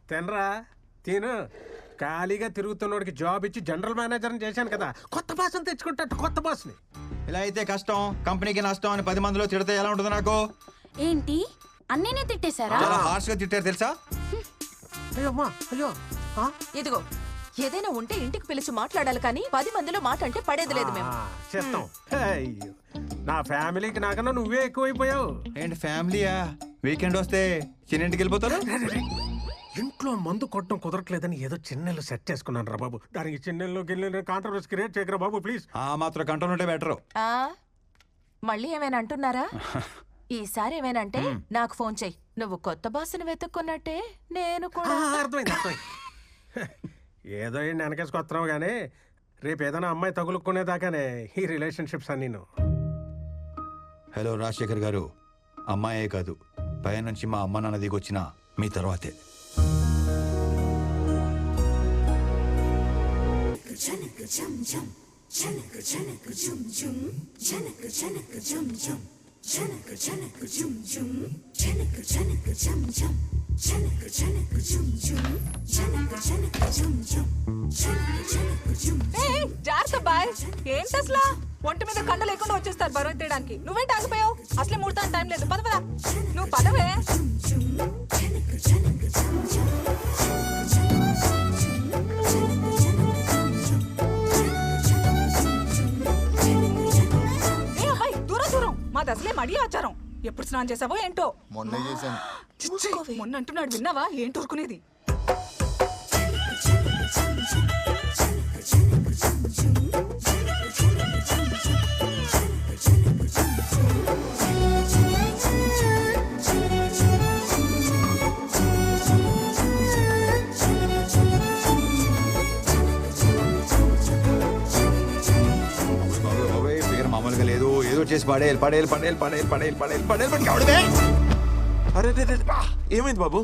తినరా తిను. ఖాళీగా తిరుగుతున్నోడికి జాబ్ ఇచ్చి జనరల్ మేనేజర్ని చేశాను కదా, కొత్త బాస్ని తెచ్చుకుంటా కొత్త బాస్ని. ఇలా అయితే కష్టం, కంపెనీకి నష్టం అని 10 మందిలో తిడితే ఎలా ఉంటుంది నాకు? ఏంటి అన్నీనే తిట్టేశారా? చాలా హార్ష్ గా తిట్టారు తెలుసా? అయ్యో అమ్మా అయ్యో. ఇదిగో ఏదైనా ఉంటే ఇంటికి పిలిచి మాట్లాడాలి కానీ 10 మందిలో మాట అంటే పడేది లేదు మేము. చేస్తాం. అయ్యో నా ఫ్యామిలీకి నాకన్నా నువ్వే ఎక్కువైపోయావు. ఏంటి ఫ్యామిలీయా? వీకెండ్ వస్తే చిన్నింటికి వెళ్ళిపోతారు? ఇంట్లో మందు కొట్టడం కుదరట్లేదని ఏదో చిన్నెళ్ళు సెట్ చేసుకున్నాను రా బాబు. దానికి చిన్నెల్లో గిన్నెలు కాంట్రవర్సీ క్రియేట్ చేయకరా బాబు ప్లీజ్. ఆ మాత్రం కంట్రోల్ ఉంటే బెటరు. మళ్ళీ ఏమైనా అంటున్నారా? ఈసారి ఏమైనంటే నాకు ఫోన్ చెయ్యి. నువ్వు కొత్త బాస్ని వెతుక్కున్నట్టే నేను కూడా. అర్థమైంది అర్థమైంది. ఏదో ఏంటి వెనకేసుకొస్తున్నావు కానీ రేపు ఏదైనా అమ్మాయి తగులుకునేదాకానే ఈ రిలేషన్షిప్స్ అన్నీ. హలో రాజశేఖర్ గారు, అమ్మాయే కాదు పై నుంచి మా అమ్మ నాన్న దిగొచ్చిన మీ తర్వాతే. జాగ్రత్త బాయ్. ఏంటి అసలు ఒంటి మీద కండ లేకుండా వచ్చేస్తారు బరువు తీయడానికి. నువ్వేంటి ఆగిపోయావు? అసలే ముడతాను టైం లేదు. పద పద, నువ్వు పదవే. దూరం దూరం, మాది అసలే మడి ఆచారం. ఎప్పుడు స్నానం చేసావో ఏంటో? మొన్న చేశాను. మొన్న అంటున్నాడు, విన్నావా? ఏంటి ఊరుకునేది? మామూలుగా లేదు, ఏదో చేసి పడేయాలి పడేయాలి పడేయాలి పడేయాలి పడేయాలి పడేయాలి పడేయాలి. అరే ఏమైంది బాబు?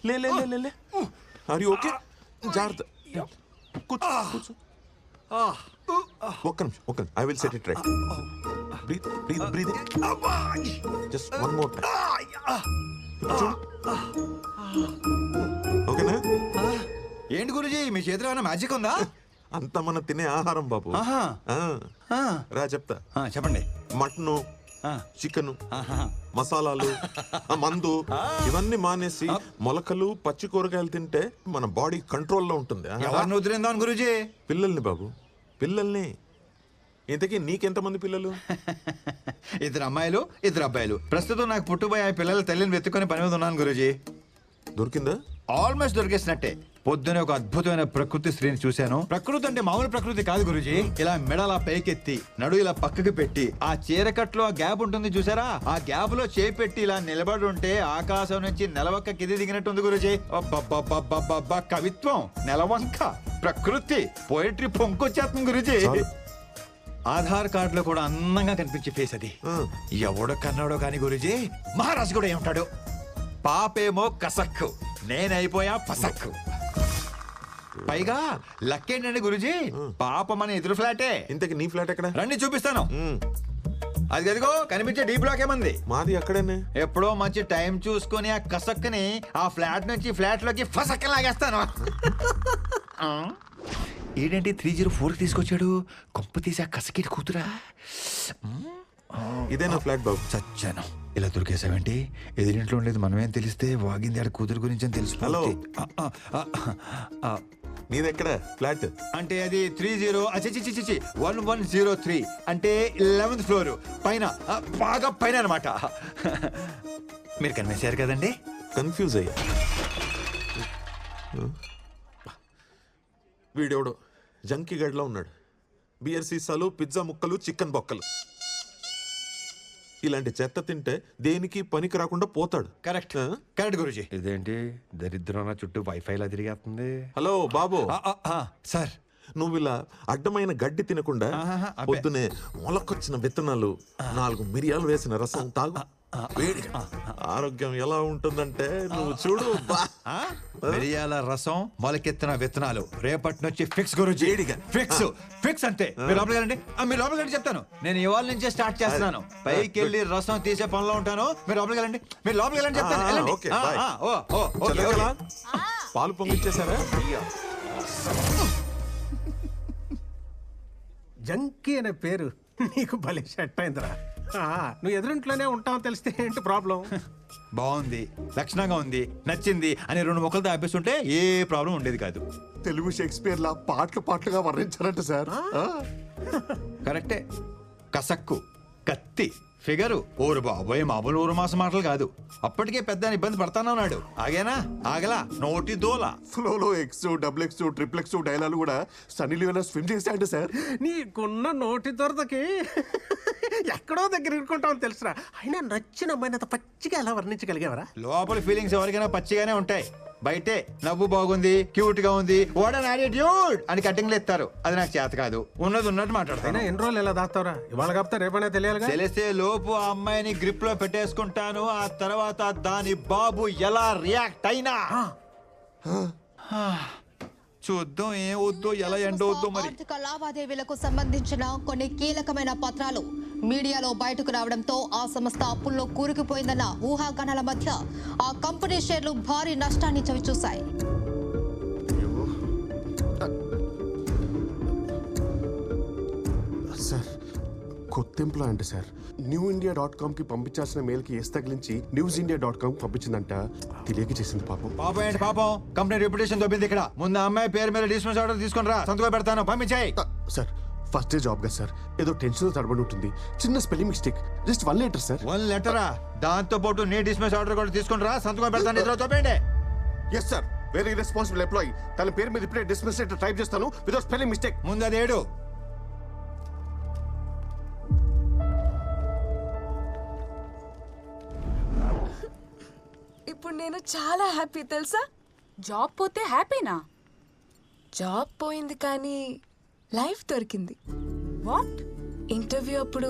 లే లే లే లే. అరే ఓకే, జాగ్రత్త. కూర్చో కూర్చో. ఒక్క నిమిషం, I will set it right. Breathe breathe breathe. Just one more time. ఓకేనా? ఏంటి గురుజీ మీ చేతిలో ఏమైనా మ్యాజిక్ ఉందా? అంతా మనం తినే ఆహారం బాబు. రా చెప్తా. చెప్పండి. మటను, చికెన్, మసాలాలు, మందు ఇవన్నీ మానేసి మొలకలు పచ్చి కూరగాయలు తింటే మన బాడీ కంట్రోల్లో ఉంటుంది. ఎవరిని వదిలేందాం గురుజీ? పిల్లల్ని బాబు, పిల్లల్ని. ఇంతకీ నీకెంతమంది పిల్లలు? 2 అమ్మాయిలు 2 అబ్బాయిలు. ప్రస్తుతం నాకు పుట్టుబోయే పిల్లల తల్లిని వెతుక్కొని పని మీద ఉన్నాను గురుజీ. దొరికిందా? ఆల్మోస్ట్ దొరికేసినట్టే. పొద్దునే ఒక అద్భుతమైన ప్రకృతి స్త్రీని చూశాను. ప్రకృతి అంటే మామూలు ప్రకృతి కాదు గురుజీ. ఇలా మెడలా పైకెత్తి నడు ఇలా పక్కకి పెట్టి ఆ చీరకట్లో ఆ గ్యాప్ ఉంటుంది చూసారా, ఆ గ్యాప్ లో చేపెట్టి ఇలా నిలబడి ఉంటే ఆకాశం నుంచి నెలవంక కింది దిగినట్టుంది గురుజీ. కవిత్వం, నెలవంక, ప్రకృతి, పోయిటరీ పొంకొచ్చేస్తుంది గురుజీ. ఆధార్ కార్డులో కూడా అందంగా కనిపించే ఫేస్ అది. ఎవడో కన్నాడో కాని గురుజీ, మహారాజు కూడా ఏమంటాడు? పాపేమో కసక్కు, నేనైపోయా పసక్కు. పైగా లక్కేంటండి గురుజీ, పాప మన ఎదురు ఫ్లాటే. ఇంతకి నీ ఫ్లాట్ ఎక్కడ? రండి చూపిస్తాను. అది గదిగో కనిపించే డీ బ్లాక్ ఏమంది. మాది అక్కడేనే. ఎప్పుడో మంచి టైం చూసుకొని ఆ కసక్కుని ఆ ఫ్లాట్ నుంచి ఫ్లాట్ లోకి ఫసక్క లాగేస్తాను. ఏంటంటే 304 తీసుకొచ్చాడు. కొంప తీసి ఆ కసకిటి కూతురా. ఇదే నా ఫ్లాట్ బాబు. చచ్చాను. ఇలా దొరికేసావేంటి? ఎదురింట్లో ఉండేది మనమేం తెలిస్తే వాగింది ఆడ కూతురు గురించి అని తెలుసు. హలో, నీదెక్కడ ఫ్లాట్? అంటే అది 1103 అంటే 11th ఫ్లోర్ పైన, బాగా పైన అనమాట. మీరు కనిపించారు కదండి. కన్ఫ్యూజ్ అయ్యా. వీడెవడో జంకీ గడ్లో ఉన్నాడు. బియర్ సీసాలు, పిజ్జా ముక్కలు, చికెన్ బొక్కలు. ఇలాంటి చెత్త తింటే దేనికి పనికి రాకుండా పోతాడు. Correct correct Guruji. ఇదేంటి దరిద్రం చుట్టూ వైఫైలా తిరిగేస్తుంది. హలో బాబు. సార్, నువ్వు ఇలా అడ్డమైన గడ్డి తినకుండా పొద్దునే మొలకొచ్చిన విత్తనాలు, 4 మిరియాలు వేసిన రసం తాగు. వేడిగా ఆరోగ్యం ఎలా ఉంటుందంటే నువ్వు చూడు బా. ఆ? మిరియాల రసం మొలకెత్తిన విత్తనాలు రేపటి నుంచి ఫిక్స్ గురించి వేడిగా. ఫిక్స్ ఫిక్స్ అంతే మీరు లోపలికి వెళ్ళండి మీరు లోపలికి వెళ్ళండి చెప్తాను నేను ఇవాళ నుంచే స్టార్ట్ చేస్తున్నాను పైకి వెళ్ళి రసం తీసే పనిలో ఉంటాను మీరు లోపలికి వెళ్ళండి మీరు లోపలికి వెళ్ళండి చెప్తాను వెళ్ళండి. ఓకే, ఆ, బాయ్. ఆ, ఓ, ఓ, ఓకే, చంద్రకళ ఓకే. పాలు పొంగిచ్చేసారా? జంకీ అనే పేరు నీకు భలే సెట్ అయిందిరా. నువ్వు ఎదురింట్లోనే ఉంటావని తెలిస్తే ఏంటి ప్రాబ్లం? బాగుంది లక్షణంగా ఉంది నచ్చింది అని 2 మొక్కలతో ఆపేస్తుంటే ఏ ప్రాబ్లం ఉండేది కాదు. తెలుగు షేక్స్పియర్ లా పాటలుగా వర్ణించారంట సార్. కరెక్టే కసక్కు కత్తి ఫిగరు ఊరు బాబోయ్ మామూలు ఊరు మాసం మాటలు కాదు. అప్పటికే పెద్ద ఇబ్బంది పడతానన్నాడు ఆగేనా ఆగలా నోటి దోల. ఫ్లోలో X double X triple X dialogue కూడా సన్నీ లియోనా స్విమ్ చేశాడు సార్. నీకున్న నోటి దొరదకి ఎక్కడో దగ్గర ఇరుకుంటావని తెలుసురా. అయినా నచ్చిన అమ్మాయిని అంత పచ్చిగా ఎలా వర్ణించగలిగావరా? లోపల ఫీలింగ్స్ ఎవరికైనా పచ్చిగానే ఉంటాయి బయటే నవ్వు బాగుంది క్యూట్ గా ఉంది వాట్ అన్ యాటిట్యూడ్ అని కటింగ్లు ఎత్తారు. అది నాకు చేత కాదు ఉన్నది ఉన్నట్టు అయినా మాట్లాడతాను. ఎన్ని రోజులు ఎలా దాస్తావరా? ఇవాళ కాపుతా రేపైనా తెలియాలిగా. తెలిసే లోపు ఆ అమ్మాయిని గ్రిప్ లో పెట్టేసుకుంటాను. ఆ తర్వాత దాని బాబు ఎలా రియాక్ట్ అయినా చూద్దాం ఏమవుద్దో ఎలా ఎండవుద్దో మరి. ఆర్థిక లావాదేవీలకు సంబంధించిన కొన్ని కీలకమైన పత్రాలు మీడియాలో బయటకు రావడంతో ఆ సంస్థ అప్పుల్లో కూరుకుపోయిందన్న ఊహాగానాల మధ్య ఆ కంపెనీ షేర్లు భారీ నష్టాన్ని చవిచూశాయి. సార్ కొత్త ఎంప్లాయ్ అంటే సార్ NewIndia.com కి పంపించాల్సిన మెయిల్ కి ఎస్ తగిలించి NewsIndia.com పంపించిందంట. తెలియక చేసింది పాపం. పాపం ఏంటి పాపం కంపెనీ రెప్యుటేషన్ దొబ్బింది ఇక్కడ. ముందు ఆ అమ్మాయి పేరు మీద డిస్మిస్ ఆర్డర్ తీసుకుని రా సంతకం పెడతాను పంపించాయి. సార్ ఫస్ట్ డే జాబ్ కదా సార్ ఏదో టెన్షన్ తడబడి ఉంటుంది. చిన్న spelling mistake just 1 letter sir. 1 లెటరా దాంతో పాటు నీ డిస్మిస్ ఆర్డర్ కూడా తీసుకుని రా సంతకం పెడతాను ఇద్దరు చూపండి. Yes sir very responsible employee. తన పేరు మీద ఇప్పుడే డిస్మిస్ లెటర్ టైప్ చేస్తాను వితౌట్ స్పెల్లింగ్ మిస్టేక్. ముందు అది ఏడు. ఇప్పుడు నేను చాలా హ్యాపీ తెలుసా. జాబ్ పోతే హ్యాపీనా? జాబ్ పోయింది కానీ లైఫ్ దొరికింది. వాట్? ఇంటర్వ్యూ అప్పుడు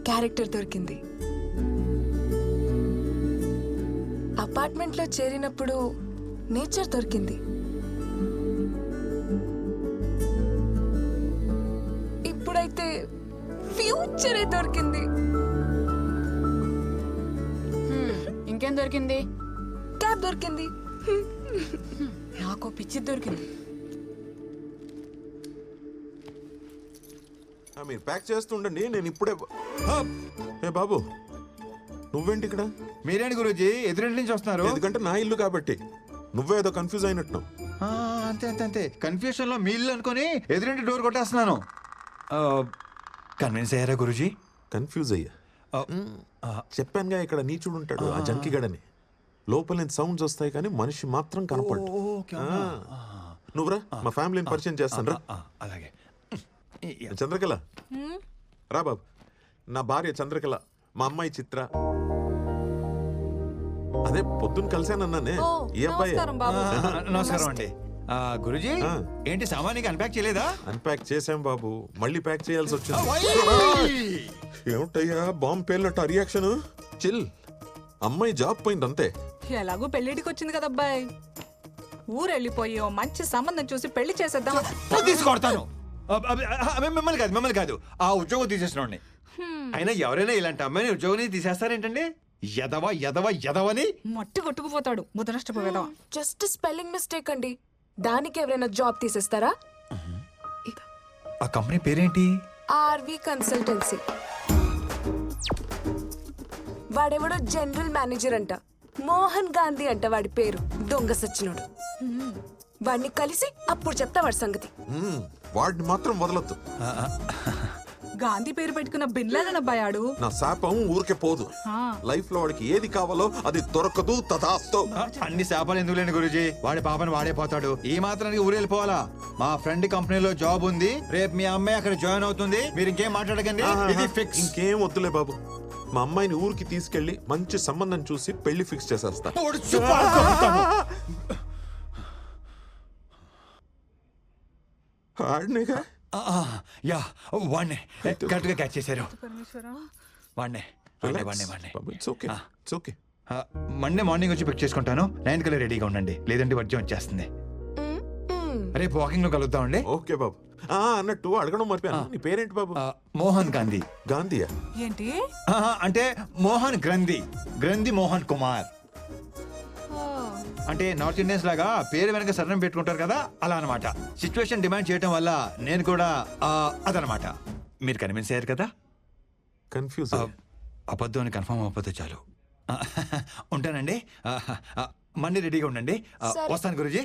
క్యారెక్టర్ దొరికింది. అపార్ట్మెంట్లో చేరినప్పుడు నేచర్ దొరికింది. ఇప్పుడైతే ఫ్యూచరే దొరికింది. ఇంకేం దొరికింది? క్యాబ్ దొరికింది. నాకు పిచ్చి దొరికింది. మీరు ప్యాక్ చేస్తుండండి నేను ఇప్పుడే ఏ బాబు నువ్వేంటి ఇక్కడ? మీరేంటి గురూజీ ఎదురింటి నుంచి వస్తున్నారు? ఎందుకంటే నా ఇల్లు కాబట్టి నువ్వే ఏదో కన్ఫ్యూజ్ అయినట్టు. ఆ, అంతే అంతే అంతే కన్ఫ్యూషన్ లో మీ ఇల్లు అనుకుని ఎదురింటి డోర్ కొట్టేస్తున్నాను. కన్విన్స్ అయ్యారా గురూజీ? కన్ఫ్యూజ్ అయ్యా. చెప్పానుగా ఇక్కడ నీచుడు ఉంటాడు ఆ జంకిగడని. లోపల నుంచి సౌండ్స్ వస్తాయి కానీ మనిషి మాత్రం కనపడు. నువ్వురా మా ఫ్యామిలీని పరిచయం చేస్తాను రా. అలాగే చంద్రకళ రా బాబు. నా భార్య చంద్రకళ మా అమ్మాయి చిత్ర. అదే పొద్దున్న కలిసానన్నానే ఈ అబ్బాయి. నమస్కారం అండి. గురూజీ ఏంటి సామాన్యంగా అన్పాక్ చేయలేదా? అన్పాక్ చేసాం బాబు మళ్ళీ ప్యాక్ చేయాల్సి వచ్చింది. ఏమిటయ్యా బాంబు పేలినట్టు రియాక్షన్? చిల్ అమ్మాయి జాబ్ పోయింది అంతే. ఎలాగో పెళ్లిడికి వచ్చింది కదా అబ్బాయి. ఊరెళ్ళిపోయి ఓ మంచి సంబంధం చూసి పెళ్లి చేసేద్దాం. తీసుకొడతాను. మిమ్మల్ని కాదు ఆ ఉద్యోగం తీసేసిన అయినా ఎవరైనా ఇలాంటి అమ్మాయిని ఉద్యోగం తీసేస్తారేంటండి? ఎదవ ఎదవ ఎదవని మట్టి కొట్టుకుపోతాడు ముదనష్టపోయేదా. జస్ట్ స్పెల్లింగ్ మిస్టేక్ అండి. దానికి ఎవరైనా జాబ్ తీసేస్తారా? ఆ కంపెనీ పేరేంటి? RV consultancy. వాడెవడో జనరల్ మేనేజర్ అంట. మోహన్ గాంధీ అంట వాడి పేరు. దొంగ సచ్చినోడు. వాడిని కలిసి అప్పుడు చెప్తా వాడి సంగతి. వాడిని మాత్రం వదలొద్దు. గాంధీ పేరు పెట్టుకున్న బిన్లాడన్ అబ్బాయాడు. నా శాపం ఊరికే పోదు. లైఫ్ లో వాడికి ఏది కావాలో అది దొరకదు తదాస్తు. అన్ని శాపాలు ఎందుకు లేని గురూజీ వాడి పాపని వాడే పోతాడు. ఈ మాత్రానికి ఊరు వెళ్ళిపోవాలా? మా ఫ్రెండ్ కంపెనీలో జాబ్ ఉంది రేపు మీ అమ్మాయి అక్కడ జాయిన్ అవుతుంది. మీరు ఇంకేం మాట్లాడకండి. ఇది ఫిక్స్. ఇంకేం వద్దులే బాబు. మా అమ్మాయిని ఊరికి తీసుకెళ్లి మంచి సంబంధం చూసి పెళ్లి ఫిక్స్ చేసేస్తా. యా వాడినే కరెక్ట్ గా క్యాచ్ చేశారు. వాడినే it's okay it's okay. Monday morning వచ్చి పిక్ చేసుకుంటాను. 9 కల్లా రెడీగా ఉండండి, లేదంటే వర్జం వచ్చేస్తుంది. రేపు వాకింగ్ లో కలుద్దామండి. ఓకే బాబు. అన్నట్టు అడగడం మర్చిపోయాను, నీ పేరేంటి బాబు? మోహన్ గాంధీ. గాంధీయా? ఏంటి? అంటే మోహన్ గ్రంథి, గ్రంథి మోహన్ కుమార్. అంటే నార్త్ ఇండియన్స్ లాగా పేరు వెనక సరణం పెట్టుకుంటారు కదా, అలా అనమాట. సిచ్యువేషన్ డిమాండ్ చేయడం వల్ల నేను కూడా అదనమాట. మీరు కన్విన్స్ అయ్యారు కదా? కన్ఫ్యూజ్. అబద్ధం అని కన్ఫర్మ్ అవ్వకపోతే చాలు. ఉంటానండి. మండే రెడీగా ఉండండి. వస్తాను గురూజీ.